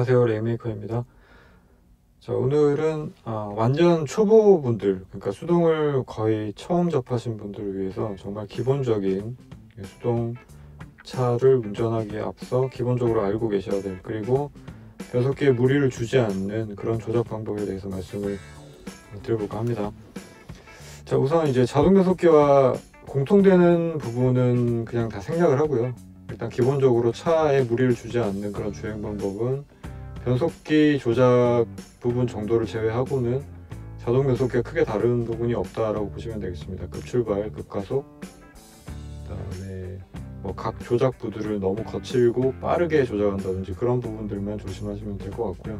안녕하세요, 레인메이커입니다. 자, 오늘은 완전 초보분들, 그러니까 수동을 거의 처음 접하신 분들을 위해서 정말 기본적인 수동차를 운전하기에 앞서 기본적으로 알고 계셔야 될, 그리고 변속기에 무리를 주지 않는 그런 조작 방법에 대해서 말씀을 드려볼까 합니다. 자, 우선 이제 자동 변속기와 공통되는 부분은 그냥 다 생략을 하고요. 일단 기본적으로 차에 무리를 주지 않는 그런 주행 방법은 변속기 조작 부분 정도를 제외하고는 자동 변속기가 크게 다른 부분이 없다라고 보시면 되겠습니다. 급출발, 급가속, 그다음에 각 조작부들을 너무 거칠고 빠르게 조작한다든지 그런 부분들만 조심하시면 될 것 같고요.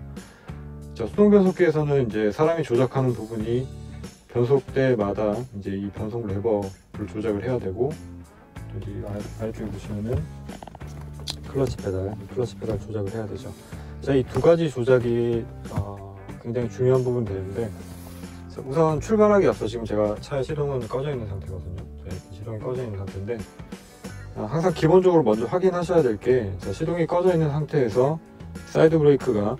자, 수동 변속기에서는 이제 사람이 조작하는 부분이 변속대마다 이제 이 변속 레버를 조작을 해야 되고, 여기 아래쪽에 보시면은 클러치 페달 조작을 해야 되죠. 자, 이 두 가지 조작이 굉장히 중요한 부분이 되는데, 우선 출발하기 앞서 지금 제가 차의 시동은 꺼져 있는 상태거든요. 시동이 꺼져 있는 상태인데, 항상 기본적으로 먼저 확인하셔야 될 게, 시동이 꺼져 있는 상태에서 사이드 브레이크가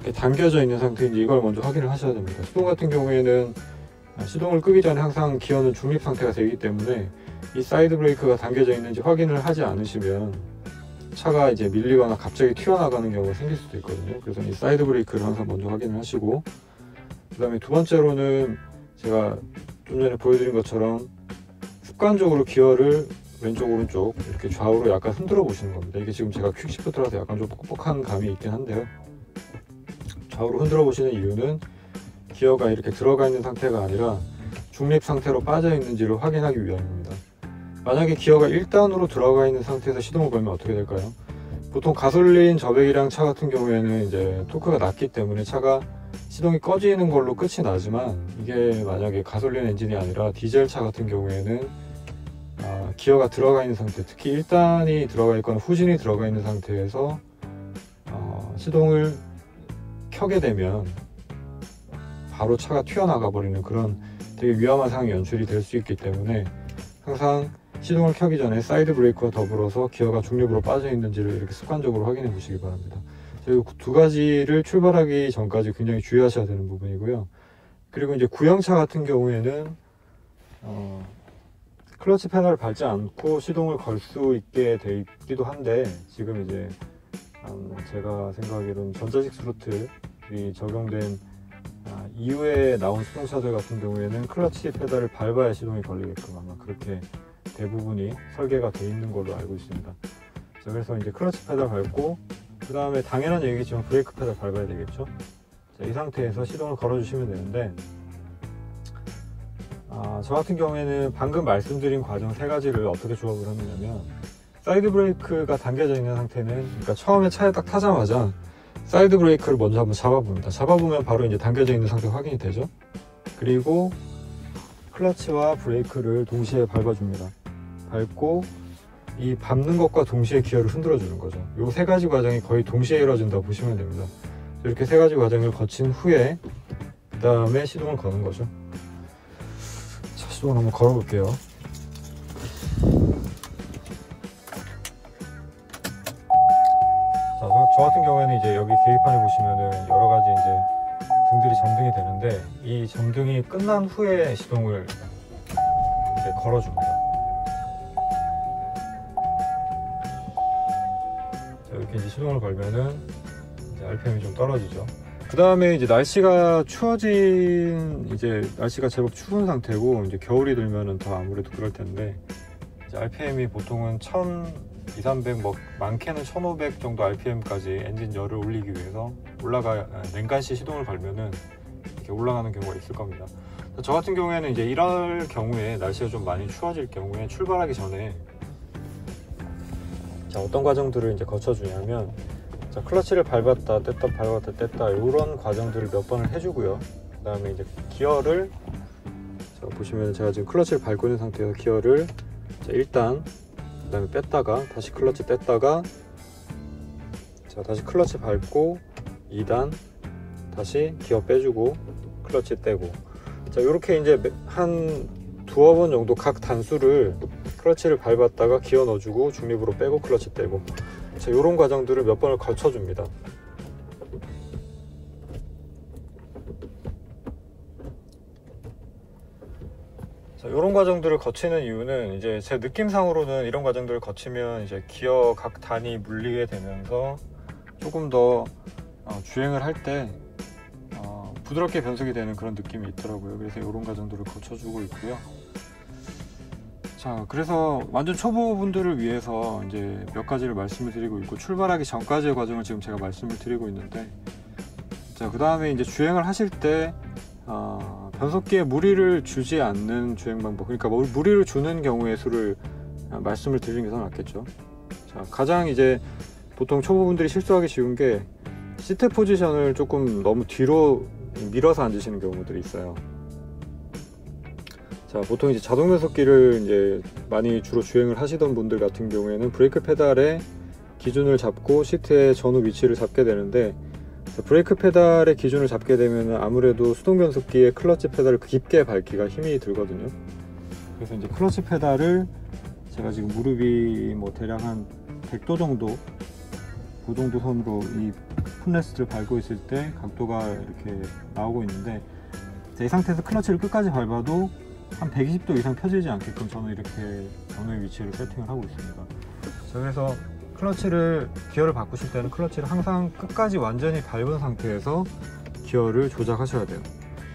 이렇게 당겨져 있는 상태인지 이걸 먼저 확인을 하셔야 됩니다. 시동 같은 경우에는 시동을 끄기 전에 항상 기어는 중립 상태가 되기 때문에 이 사이드 브레이크가 당겨져 있는지 확인을 하지 않으시면 차가 이제 밀리거나 갑자기 튀어나가는 경우가 생길 수도 있거든요. 그래서 이 사이드 브레이크를 항상 먼저 확인을 하시고, 그 다음에 두 번째로는 제가 좀 전에 보여드린 것처럼 습관적으로 기어를 왼쪽 오른쪽 이렇게 좌우로 약간 흔들어 보시는 겁니다. 이게 지금 제가 퀵시프트라서 약간 좀 뻑뻑한 감이 있긴 한데요, 좌우로 흔들어 보시는 이유는 기어가 이렇게 들어가 있는 상태가 아니라 중립 상태로 빠져 있는지를 확인하기 위함입니다. 만약에 기어가 1단으로 들어가 있는 상태에서 시동을 걸면 어떻게 될까요? 보통 가솔린 저배기량 차 같은 경우에는 이제 토크가 낮기 때문에 차가 시동이 꺼지는 걸로 끝이 나지만, 이게 만약에 가솔린 엔진이 아니라 디젤 차 같은 경우에는 기어가 들어가 있는 상태, 특히 1단이 들어가 있거나 후진이 들어가 있는 상태에서 시동을 켜게 되면 바로 차가 튀어나가 버리는 그런 되게 위험한 상황이 연출이 될 수 있기 때문에, 항상 시동을 켜기 전에 사이드 브레이크와 더불어서 기어가 중립으로 빠져 있는지를 이렇게 습관적으로 확인해 보시기 바랍니다. 이 두 가지를 출발하기 전까지 굉장히 주의하셔야 되는 부분이고요. 그리고 이제 구형차 같은 경우에는 클러치 페달을 밟지 않고 시동을 걸 수 있게 돼 있기도 한데, 지금 이제 제가 생각하기로는 전자식 스로틀이 적용된 이후에 나온 수동차들 같은 경우에는 클러치 페달을 밟아야 시동이 걸리게끔 아마 그렇게 대부분이 설계가 되어 있는 걸로 알고 있습니다. 자, 그래서 이제 클러치 페달 밟고, 그 다음에 당연한 얘기지만 브레이크 페달 밟아야 되겠죠. 자, 이 상태에서 시동을 걸어 주시면 되는데, 저 같은 경우에는 방금 말씀드린 과정 세 가지를 어떻게 조합을 하느냐면, 사이드 브레이크가 당겨져 있는 상태는, 그러니까 처음에 차에 딱 타자마자 사이드 브레이크를 먼저 한번 잡아봅니다. 잡아보면 바로 이제 당겨져 있는 상태 확인이 되죠. 그리고 클러치와 브레이크를 동시에 밟아줍니다. 밟고 이 밟는 것과 동시에 기어를 흔들어 주는 거죠. 이 세 가지 과정이 거의 동시에 이루어진다고 보시면 됩니다. 이렇게 세 가지 과정을 거친 후에 그 다음에 시동을 거는 거죠. 자, 시동을 한번 걸어 볼게요. 저 같은 경우에는 이제 여기 계기판에 보시면은 여러 가지 이제 등들이 점등이 되는데, 이 점등이 끝난 후에 시동을 이렇게 걸어줍니다. 자, 이렇게 이제 시동을 걸면은 이제 RPM이 좀 떨어지죠. 그 다음에 이제 날씨가 날씨가 제법 추운 상태고, 이제 겨울이 들면은 더 아무래도 그럴 텐데, 이제 RPM이 보통은 1200, 많게는 1500 정도 RPM까지 엔진 열을 올리기 위해서 냉간시 시동을 걸면은 이렇게 올라가는 경우가 있을 겁니다. 저 같은 경우에는 이제 이럴 경우에, 날씨가 좀 많이 추워질 경우에 출발하기 전에 어떤 과정들을 이제 거쳐주냐면, 클러치를 밟았다 뗐다 이런 과정들을 몇 번을 해주고요. 그 다음에 이제 기어를, 보시면 제가 지금 클러치를 밟고 있는 상태에서 기어를 1단, 그 다음에 뺐다가 다시 클러치 뗐다가, 다시 클러치 밟고 2단, 다시 기어 빼주고 클러치 떼고, 이렇게 이제 한 두어 번 정도 각 단수를 클러치를 밟았다가 기어 넣어주고 중립으로 빼고 클러치 떼고, 자, 이런 과정들을 몇 번을 거쳐줍니다. 자, 이런 과정들을 거치는 이유는 이제 제 느낌상으로는 이런 과정들을 거치면 이제 기어 각 단이 물리게 되면서 조금 더 주행을 할 때 부드럽게 변속이 되는 그런 느낌이 있더라고요. 그래서 이런 과정들을 거쳐주고 있고요. 자, 그래서 완전 초보분들을 위해서 이제 몇 가지를 말씀을 드리고 있고, 출발하기 전까지의 과정을 지금 제가 말씀을 드리고 있는데, 자, 그 다음에 이제 주행을 하실 때 변속기에 무리를 주지 않는 주행 방법, 그러니까 무리를 주는 경우의 수를 말씀을 드리는 게 더 낫겠죠. 자, 가장 이제 보통 초보분들이 실수하기 쉬운 게 시트 포지션을 조금 너무 뒤로 밀어서 앉으시는 경우들이 있어요. 자, 보통 이제 자동 변속기를 이제 많이 주로 주행을 하시던 분들 같은 경우에는 브레이크 페달의 기준을 잡고 시트의 전후 위치를 잡게 되는데, 브레이크 페달의 기준을 잡게 되면 아무래도 수동 변속기의 클러치 페달을 깊게 밟기가 힘이 들거든요. 그래서 이제 클러치 페달을 제가 지금 무릎이 뭐 대략 한 100도 정도, 그 정도 선으로 이 풋레스트를 밟고 있을 때 각도가 이렇게 나오고 있는데, 이 상태에서 클러치를 끝까지 밟아도 한 120도 이상 펴지지 않게끔 저는 이렇게 전후의 위치를 세팅을 하고 있습니다. 자, 그래서 기어를 바꾸실 때는 클러치를 항상 끝까지 완전히 밟은 상태에서 기어를 조작하셔야 돼요.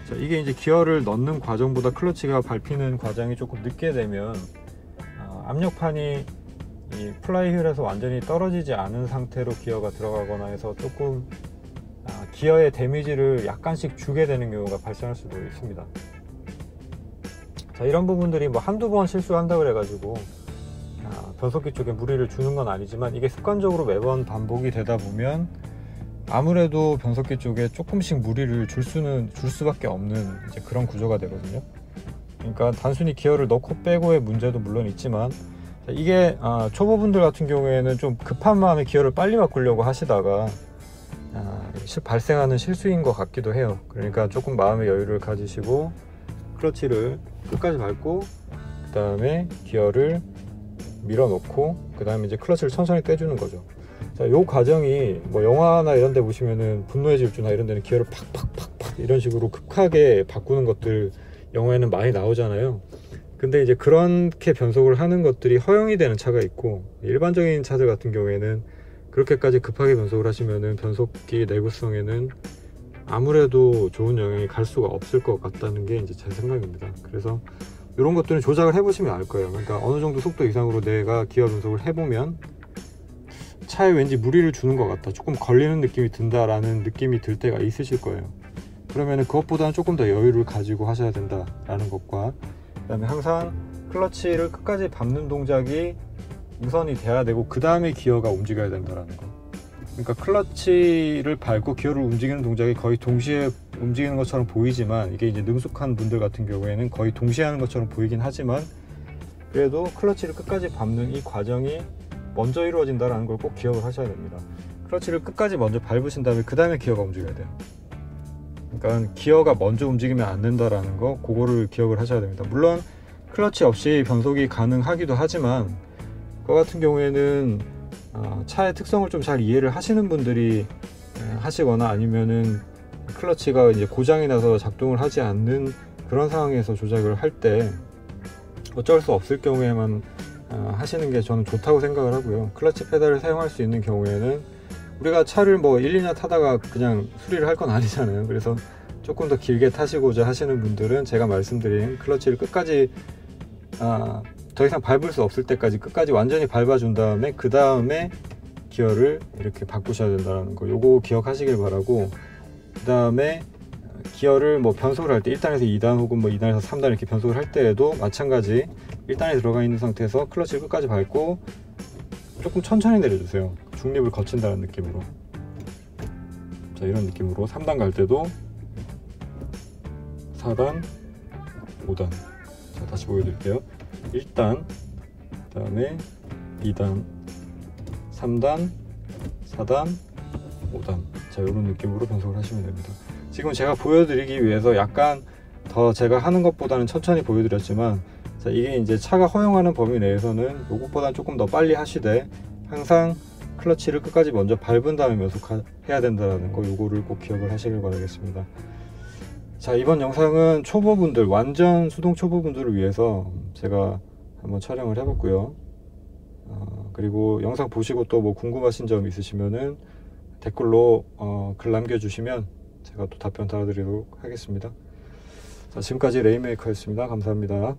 자, 이게 이제 기어를 넣는 과정보다 클러치가 밟히는 과정이 조금 늦게 되면 압력판이 이 플라이휠에서 완전히 떨어지지 않은 상태로 기어가 들어가거나 해서 조금 기어의 데미지를 약간씩 주게 되는 경우가 발생할 수도 있습니다. 자, 이런 부분들이 뭐 한두 번 실수한다 그래가지고 변속기 쪽에 무리를 주는 건 아니지만, 이게 습관적으로 매번 반복이 되다 보면 아무래도 변속기 쪽에 조금씩 무리를 줄 수밖에 없는 이제 그런 구조가 되거든요. 그러니까 단순히 기어를 넣고 빼고의 문제도 물론 있지만, 이게 초보분들 같은 경우에는 좀 급한 마음에 기어를 빨리 바꾸려고 하시다가 발생하는 실수인 것 같기도 해요. 그러니까 조금 마음의 여유를 가지시고 클러치를 끝까지 밟고 그 다음에 기어를 밀어놓고 그 다음에 이제 클러치를 천천히 떼주는 거죠. 자, 요 과정이 뭐 영화나 이런 데 보시면은 분노의 질주나 이런 데는 기어를 팍팍팍팍 이런 식으로 급하게 바꾸는 것들 영화에는 많이 나오잖아요. 근데 이제 그렇게 변속을 하는 것들이 허용이 되는 차가 있고, 일반적인 차들 같은 경우에는 그렇게까지 급하게 변속을 하시면은 변속기 내구성에는 아무래도 좋은 영향이 갈 수가 없을 것 같다는 게 이제 제 생각입니다. 그래서 이런 것들은 조작을 해보시면 알 거예요. 그러니까 어느 정도 속도 이상으로 내가 기어 변속을 해보면 차에 왠지 무리를 주는 것 같다, 조금 걸리는 느낌이 든다라는 느낌이 들 때가 있으실 거예요. 그러면은 그것보다는 조금 더 여유를 가지고 하셔야 된다라는 것과, 그 다음에 항상 클러치를 끝까지 밟는 동작이 우선이 돼야 되고 그 다음에 기어가 움직여야 된다라는 거. 그러니까 클러치를 밟고 기어를 움직이는 동작이 거의 동시에 움직이는 것처럼 보이지만, 이게 이제 능숙한 분들 같은 경우에는 거의 동시에 하는 것처럼 보이긴 하지만, 그래도 클러치를 끝까지 밟는 이 과정이 먼저 이루어진다는 걸 꼭 기억을 하셔야 됩니다. 클러치를 끝까지 먼저 밟으신 다음에 그 다음에 기어가 움직여야 돼요. 그러니까 기어가 먼저 움직이면 안 된다라는 거, 그거를 기억을 하셔야 됩니다. 물론 클러치 없이 변속이 가능하기도 하지만, 그거 같은 경우에는 차의 특성을 좀 잘 이해를 하시는 분들이 하시거나, 아니면은 클러치가 이제 고장이 나서 작동을 하지 않는 그런 상황에서 조작을 할 때 어쩔 수 없을 경우에만 하시는 게 저는 좋다고 생각을 하고요. 클러치 페달을 사용할 수 있는 경우에는 우리가 차를 뭐 1, 2년 타다가 그냥 수리를 할 건 아니잖아요. 그래서 조금 더 길게 타시고자 하시는 분들은 제가 말씀드린 클러치를 끝까지 더 이상 밟을 수 없을 때까지 끝까지 완전히 밟아준 다음에 그 다음에 기어를 이렇게 바꾸셔야 된다는 거, 요거 기억하시길 바라고, 그 다음에 기어를 뭐 변속을 할 때 1단에서 2단 혹은 뭐 2단에서 3단 이렇게 변속을 할 때에도 마찬가지 1단에 들어가 있는 상태에서 클러치를 끝까지 밟고 조금 천천히 내려주세요. 중립을 거친다는 느낌으로. 자, 이런 느낌으로 3단 갈 때도 4단, 5단. 자, 다시 보여드릴게요. 1단, 그 다음에 2단, 3단, 4단, 5단. 자, 이런 느낌으로 변속을 하시면 됩니다. 지금 제가 보여드리기 위해서 약간 더 제가 하는 것보다는 천천히 보여드렸지만, 자, 이게 이제 차가 허용하는 범위 내에서는 이것보다는 조금 더 빨리 하시되, 항상 클러치를 끝까지 먼저 밟은 다음에 변속해야 된다는 거, 요거를 꼭 기억을 하시길 바라겠습니다. 자, 이번 영상은 초보분들, 완전 수동 초보분들을 위해서 제가 한번 촬영을 해봤고요. 그리고 영상 보시고 또 뭐 궁금하신 점 있으시면은 댓글로 글 남겨주시면 제가 또 답변 달아드리도록 하겠습니다. 자, 지금까지 레인메이커였습니다. 감사합니다.